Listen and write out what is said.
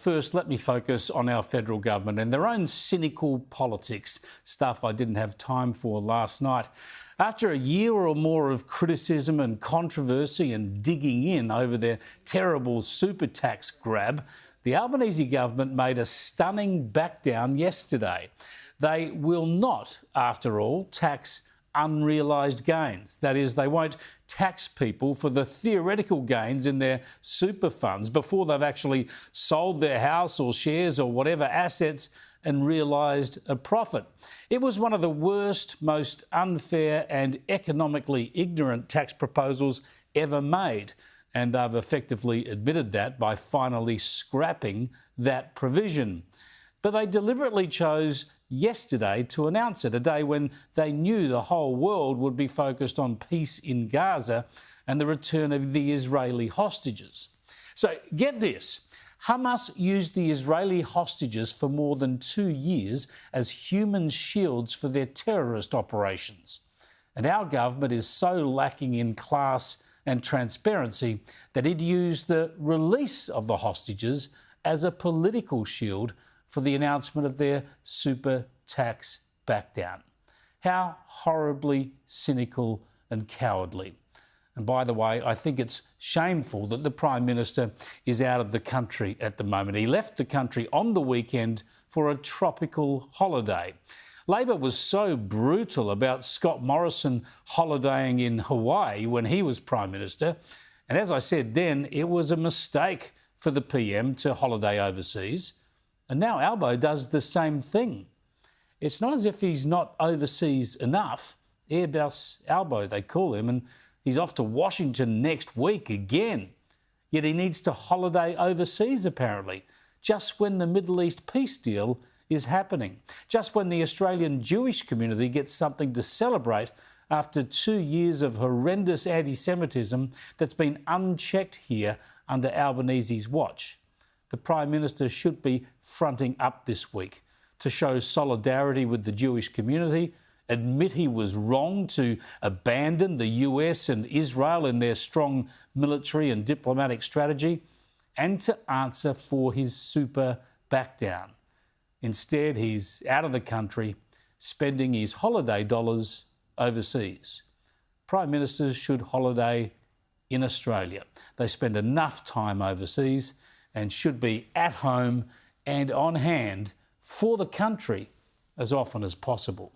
first, let me focus on our federal government and their own cynical politics, stuff I didn't have time for last night. After a year or more of criticism and controversy and digging in over their terrible super tax grab, the Albanese government made a stunning backdown yesterday. They will not, after all, tax unrealised gains. That is, they won't tax people for the theoretical gains in their super funds before they've actually sold their house or shares or whatever assets and realised a profit. It was one of the worst, most unfair and economically ignorant tax proposals ever made, and they've effectively admitted that by finally scrapping that provision. But they deliberately chose yesterday to announce it, a day when they knew the whole world would be focused on peace in Gaza and the return of the Israeli hostages. So get this, Hamas used the Israeli hostages for more than 2 years as human shields for their terrorist operations. And our government is so lacking in class and transparency that it used the release of the hostages as a political shield for the announcement of their super tax backdown. How horribly cynical and cowardly. And by the way, I think it's shameful that the Prime Minister is out of the country at the moment. He left the country on the weekend for a tropical holiday. Labor was so brutal about Scott Morrison holidaying in Hawaii when he was Prime Minister. And as I said then, it was a mistake for the PM to holiday overseas. And now Albo does the same thing. It's not as if he's not overseas enough. Airbus Albo, they call him, and he's off to Washington next week again. Yet he needs to holiday overseas, apparently, just when the Middle East peace deal is happening, just when the Australian Jewish community gets something to celebrate after 2 years of horrendous anti-Semitism that's been unchecked here under Albanese's watch. The Prime Minister should be fronting up this week to show solidarity with the Jewish community, admit he was wrong to abandon the US and Israel in their strong military and diplomatic strategy, and to answer for his super backdown. Instead, he's out of the country, spending his holiday dollars overseas. Prime Ministers should holiday in Australia. They spend enough time overseas and should be at home and on hand for the country as often as possible.